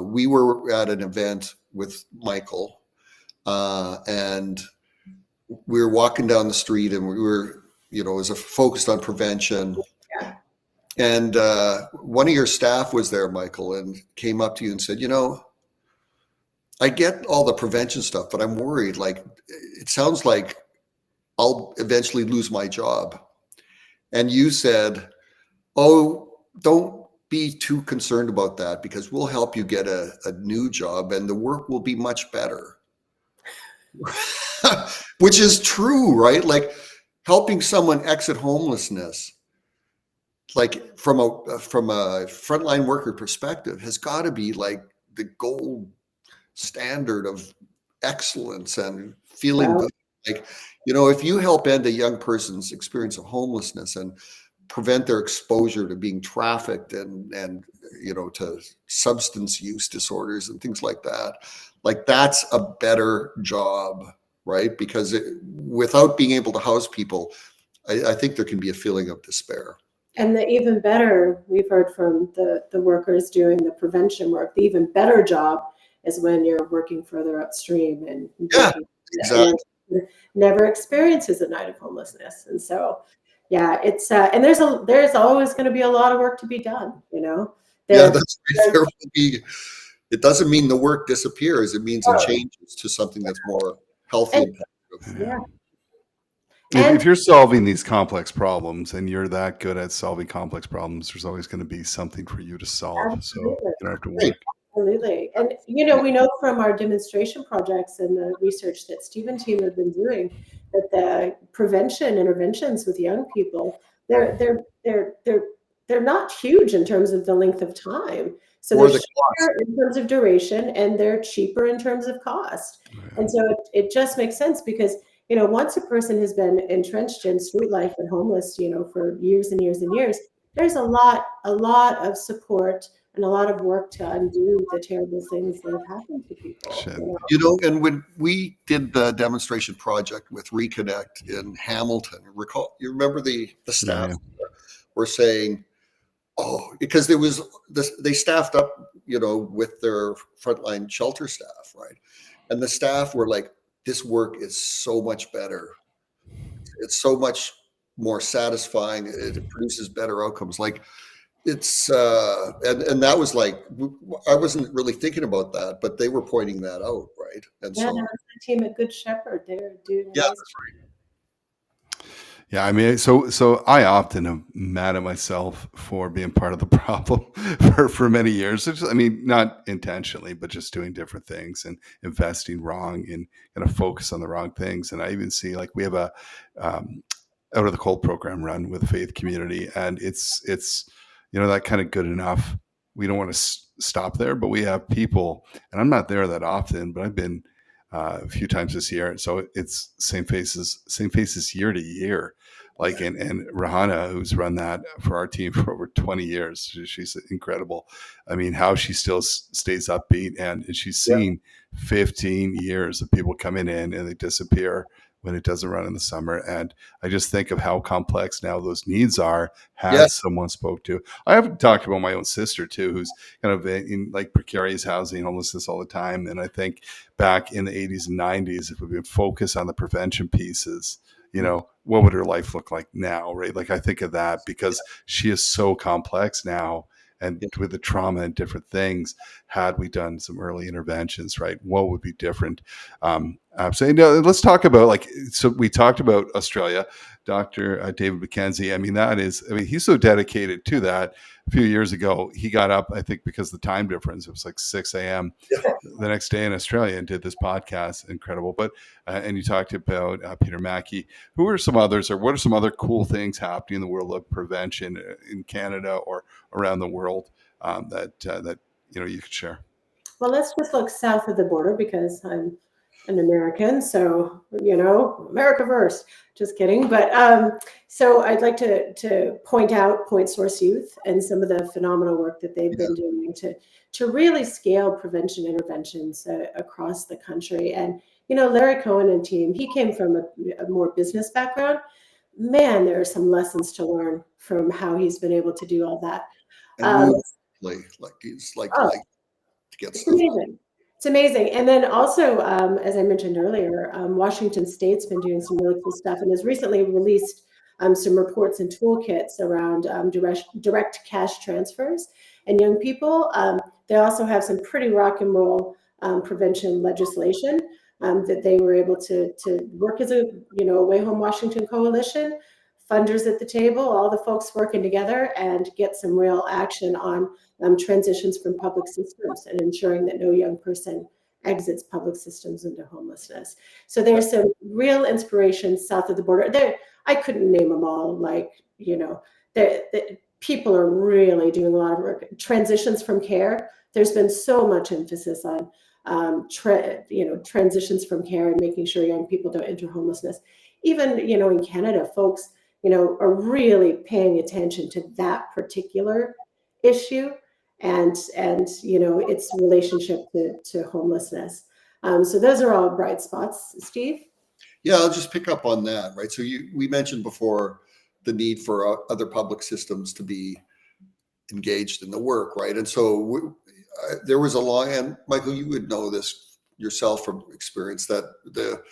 We were at an event with Michael, and we were walking down the street, and we were, it was focused on prevention. And one of your staff was there, Michael, and came up to you and said, I get all the prevention stuff, but I'm worried. Like, it sounds like I'll eventually lose my job. And you said, oh, don't be too concerned about that, because we'll help you get a new job and the work will be much better. Which is true, right? Like helping someone exit homelessness, like from a frontline worker perspective, has got to be like the gold standard of excellence and feeling good. Like, if you help end a young person's experience of homelessness and prevent their exposure to being trafficked and to substance use disorders and things like that, like that's a better job, right? Because without being able to house people, I think there can be a feeling of despair. And the even better, we've heard from the workers doing the prevention work, the even better job is when you're working further upstream and Yeah, exactly. never experiences a night of homelessness. And so, yeah, it's and there's always going to be a lot of work to be done. Yeah, There, that's right. There will be. It doesn't mean the work disappears. It means it changes to something that's more healthy and and positive. yeah, If and you're solving these complex problems and you're that good at solving complex problems, there's always going to be something for you to solve. So absolutely. you don't have to Right. work. Absolutely. And, we know from our demonstration projects and the research that Stephen team have been doing that the prevention interventions with young people, they're not huge in terms of the length of time. So they're Or the cost. shorter in terms of duration and they're cheaper in terms of cost. And so it just makes sense because, once a person has been entrenched in street life and homeless, for years and years and years, there's a lot of support and a lot of work to undo the terrible things that have happened to people. Shit. And when we did the demonstration project with Reconnect in Hamilton, you remember the staff were saying, oh, because they staffed up, with their frontline shelter staff, right? And the staff were like, this work is so much better. It's so much more satisfying. It produces better outcomes. Like it's and that was like I wasn't really thinking about that, but they were pointing that out, right? And Yeah, so no, it's the team at Good Shepherd. They're doing yeah, amazing. that's right. Yeah, I mean, so I often am mad at myself for being part of the problem for many years. I mean, not intentionally, but just doing different things and investing wrong and kind of focus on the wrong things. And I even see like we have a out of the cold program run with the faith community, and it's that kind of good enough. We don't want to stop there, but we have people, and I'm not there that often, but I've been a few times this year. So it's same faces year to year. Like, and Rahana, who's run that for our team for over 20 years, she's incredible. I mean, how she still stays upbeat, and she's seen 15 years of people coming in and they disappear when it doesn't run in the summer. And I just think of how complex now those needs are had someone spoke to. I have talked about my own sister too, who's kind of in like precarious housing, homelessness all the time. And I think back in the 80s and 90s, if we would focus on the prevention pieces, what would her life look like now, right? Like I think of that because she is so complex now. And with the trauma and different things, had we done some early interventions, right, what would be different? So let's talk about so we talked about Australia, Dr. David McKenzie. I mean, he's so dedicated to that. A few years ago, he got up, I think because of the time difference, it was like 6 a.m. the next day in Australia and did this podcast. Incredible. But, and you talked about Peter Mackey. Who are some others, or what are some other cool things happening in the world of prevention in Canada or around the world that you could share? Well, let's just look south of the border because I'm an American, so America first. Just kidding, but so I'd like to point out Point Source Youth and some of the phenomenal work that they've been doing to really scale prevention interventions across the country. And Larry Cohen and team, he came from a more business background. Man, there are some lessons to learn from how he's been able to do all that. And he's like Oh, to get it's stuff. amazing. It's amazing. And then also, as I mentioned earlier, Washington State's been doing some really cool stuff and has recently released some reports and toolkits around direct cash transfers and young people. They also have some pretty rock and roll prevention legislation that they were able to work as a Way Home Washington coalition, funders at the table, all the folks working together and get some real action on transitions from public systems and ensuring that no young person exits public systems into homelessness. So there's some real inspiration south of the border. There, I couldn't name them all. The people are really doing a lot of work. Transitions from care. There's been so much emphasis on transitions from care and making sure young people don't enter homelessness. Even in Canada, folks are really paying attention to that particular issue and its relationship to homelessness. So those are all bright spots, Steve. Yeah, I'll just pick up on that, right? So we mentioned before the need for other public systems to be engaged in the work, right? And so there was a law, and Michael, you would know this yourself from experience, that the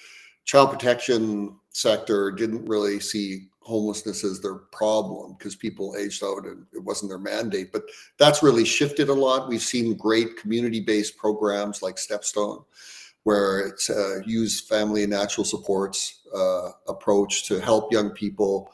child protection sector didn't really see homelessness as their problem because people aged out and it wasn't their mandate. But that's really shifted a lot. We've seen great community-based programs like Stepstone, where it's use family and natural supports approach to help young people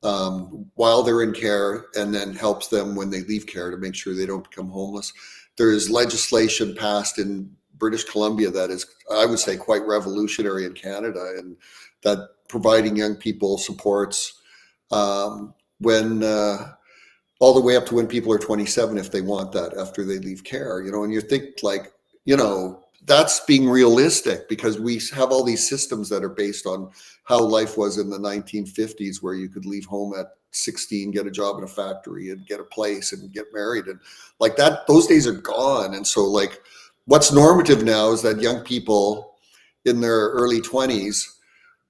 while they're in care, and then helps them when they leave care to make sure they don't become homeless. There's legislation passed in British Columbia that is, I would say, quite revolutionary in Canada, and that providing young people supports when all the way up to when people are 27, if they want that after they leave care, you know. And you think like, you know, that's being realistic, because we have all these systems that are based on how life was in the 1950s, where you could leave home at 16, get a job in a factory and get a place and get married, and like that, those days are gone. And so like what's normative now is that young people in their early 20s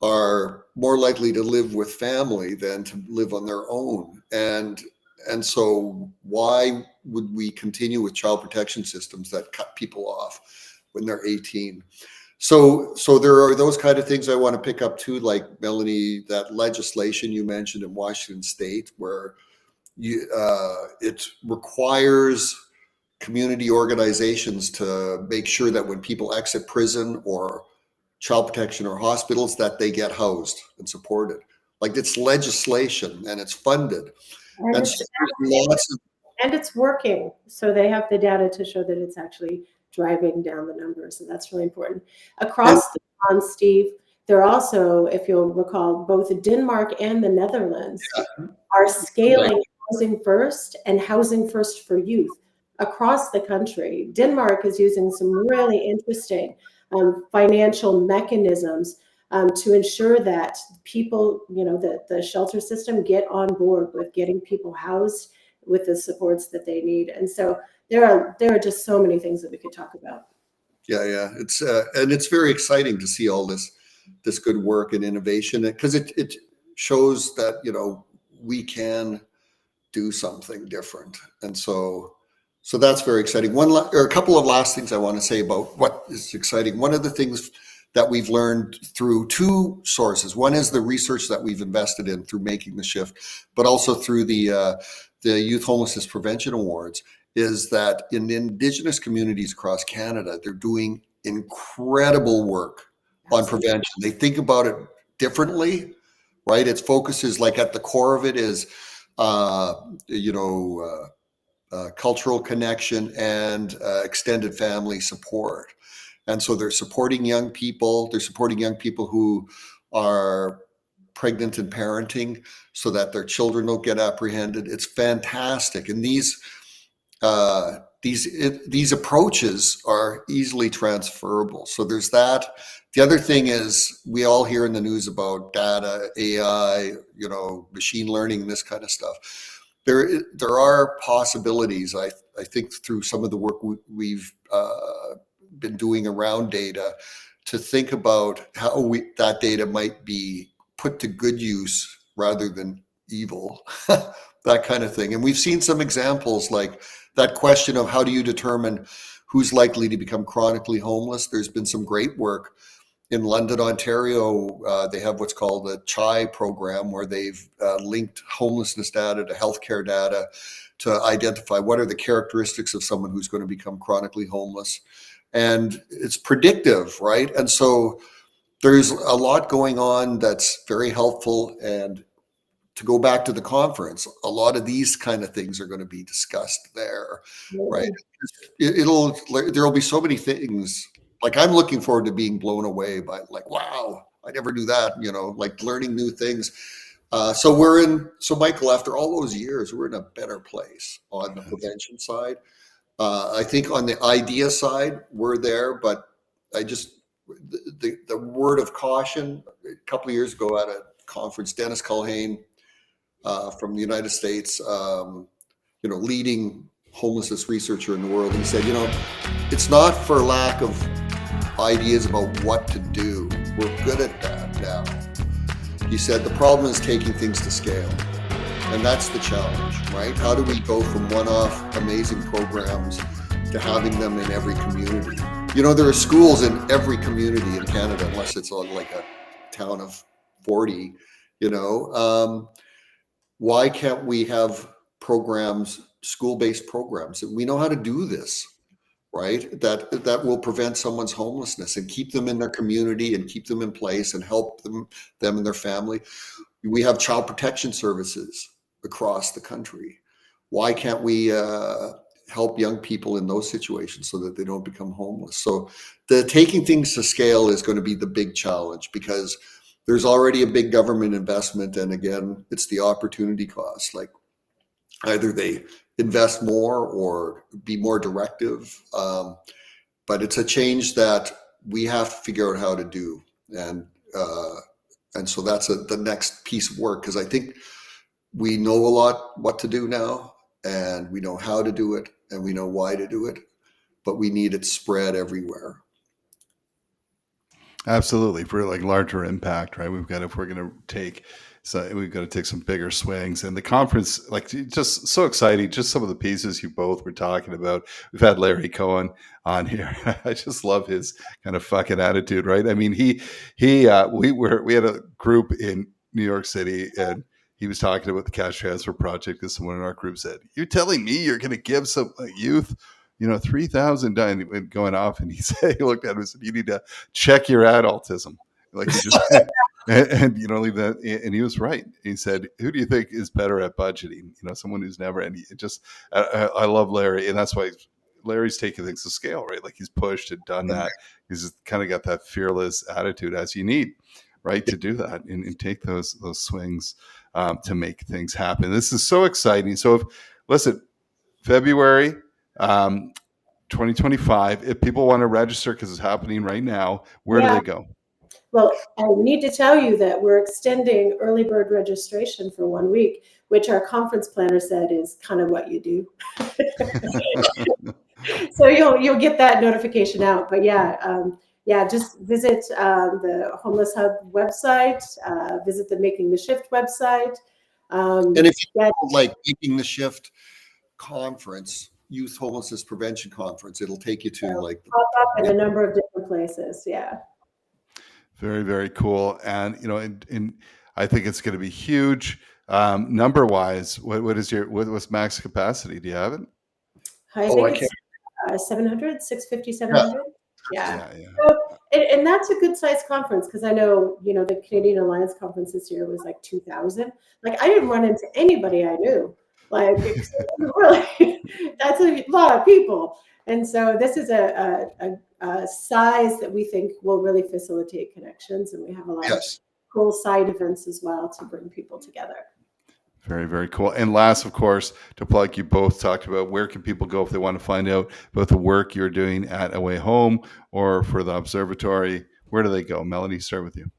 are more likely to live with family than to live on their own. And so why would we continue with child protection systems that cut people off when they're 18? So there are those kind of things I want to pick up too, like Melanie, that legislation you mentioned in Washington State, where it requires community organizations to make sure that when people exit prison or child protection or hospitals, that they get housed and supported. Like, it's legislation and it's funded. And so and it's working. So they have the data to show that it's actually driving down the numbers, and that's really important. Across the pond, Steve, they're also, if you'll recall, both Denmark and the Netherlands are scaling housing first and housing first for youth across the country. Denmark is using some really interesting financial mechanisms to ensure that people, you know, the shelter system get on board with getting people housed with the supports that they need. And so there are just so many things that we could talk about. Yeah. It's and it's very exciting to see all this good work and innovation, because it shows that, you know, we can do something different. And so that's very exciting. A couple of last things I want to say about what is exciting. One of the things that we've learned through two sources. One is the research that we've invested in through making the shift, but also through the Youth Homelessness Prevention Awards, is that in Indigenous communities across Canada, they're doing incredible work on prevention. They think about it differently, right? Its focus is, like, at the core of it is, cultural connection and extended family support. And so they're supporting young people. They're supporting young people who are pregnant and parenting so that their children don't get apprehended. It's fantastic. And these approaches are easily transferable. So there's that. The other thing is, we all hear in the news about data, AI, you know, machine learning, this kind of stuff. There are possibilities, I think, through some of the work we've been doing around data, to think about how that data might be put to good use rather than evil, that kind of thing. And we've seen some examples, like that question of how do you determine who's likely to become chronically homeless. There's been some great work in London, Ontario. They have what's called the CHI program, where they've linked homelessness data to healthcare data to identify what are the characteristics of someone who's going to become chronically homeless. And it's predictive, right? And so there's a lot going on that's very helpful. And to go back to the conference, a lot of these kind of things are going to be discussed there, right? There'll be so many things. Like, I'm looking forward to being blown away by, like, wow, I never knew that, you know, like learning new things. So Michael, after all those years, we're in a better place on the prevention side. I think on the idea side, we're there, but the word of caution, a couple of years ago at a conference, Dennis Culhane from the United States, leading homelessness researcher in the world, he said, it's not for lack of ideas about what to do. We're good at that now. You said the problem is taking things to scale. And that's the challenge, right? How do we go from one-off amazing programs to having them in every community? You know, there are schools in every community in Canada, unless it's on like a town of 40, you know. Why can't we have programs, school-based programs? We know how to do this, right? That will prevent someone's homelessness and keep them in their community and keep them in place and help them and their family. We have child protection services across the country. Why can't we help young people in those situations so that they don't become homeless? So the taking things to scale is going to be the big challenge, because there's already a big government investment. And again, it's the opportunity cost. Like, either they invest more or be more directive. But it's a change that we have to figure out how to do. And so that's the next piece of work, because I think we know a lot what to do now, and we know how to do it, and we know why to do it, but we need it spread everywhere. Absolutely, for like larger impact, right? We've got, if we're going to take, so we've got to take some bigger swings. And the conference, like, just so exciting. Just some of the pieces you both were talking about. We've had Larry Cohen on here. I just love his kind of fucking attitude, right? I mean, we had a group in New York City, and he was talking about the cash transfer project, because someone in our group said, "You're telling me you're going to give some youth, $3,000 going off?" And he said, he looked at him and said, "You need to check your adultism." Like, he just and leave that. And he was right. He said, "Who do you think is better at budgeting? Someone who's never." And I love Larry, and that's why Larry's taking things to scale, right? Like, he's pushed and done that. He's kind of got that fearless attitude, as you need, right, to do that and take those swings to make things happen. This is so exciting. So, listen, February 2025. If people want to register, because it's happening right now, where do they go? Well, I need to tell you that we're extending early bird registration for 1 week, which our conference planner said is kind of what you do. So you'll get that notification out. But just visit the Homeless Hub website, visit the Making the Shift website. And if you like Making the Shift conference, Youth Homelessness Prevention conference, it'll take you to pop up in a number of different places. Yeah. Very, very cool. And, and I think it's going to be huge. Number wise, what's max capacity? Do you have it? I think it's 700, 650, 700. Yeah. So, and that's a good size conference, because I know, the Canadian Alliance conference this year was like 2,000. Like, I didn't run into anybody I knew. Like, really, that's a lot of people. And so this is a size that we think will really facilitate connections. And we have a lot of cool side events as well to bring people together. Very, very cool. And last, of course, to plug, you both talked about where can people go if they want to find out about the work you're doing at Away Home or for the observatory. Where do they go? Melanie, start with you.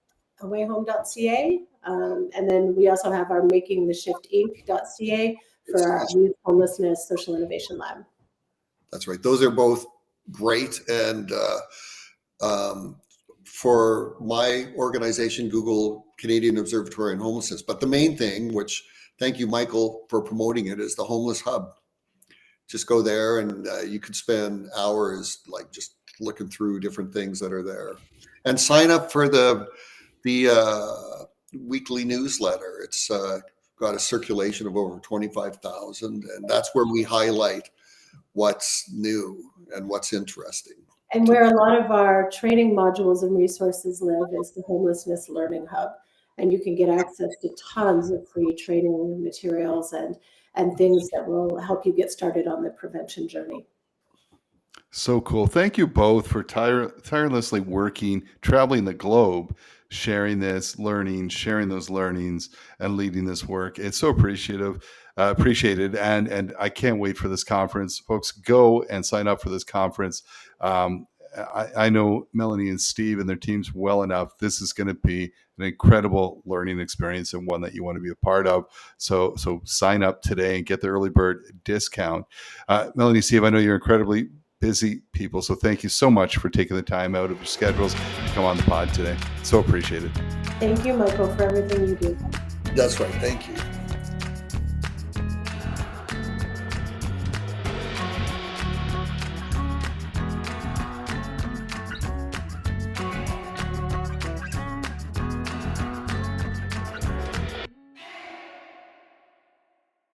Awayhome.ca. And then we also have our makingtheshiftinc.ca for our Youth Homelessness Social Innovation Lab. That's right. Those are both great. And for my organization, Google Canadian Observatory and Homelessness. But the main thing, which thank you, Michael, for promoting it, is the Homeless Hub. Just go there, and you could spend hours just looking through different things that are there. And sign up for the weekly newsletter. It's got a circulation of over 25,000, and that's where we highlight what's new and what's interesting. And where a lot of our training modules and resources live is the Homelessness Learning Hub. And you can get access to tons of free training materials and things that will help you get started on the prevention journey. So cool. Thank you both for tirelessly working, traveling the globe, sharing this learning, sharing those learnings, and leading this work. It's so appreciated. And I can't wait for this conference. Folks, go and sign up for this conference. I know Melanie and Steve and their teams well enough. This is going to be an incredible learning experience, and one that you want to be a part of. So sign up today and get the early bird discount. Melanie, Steve, I know you're incredibly busy people. So thank you so much for taking the time out of your schedules to come on the pod today. So appreciated. Thank you, Michael, for everything you do. That's right. Thank you.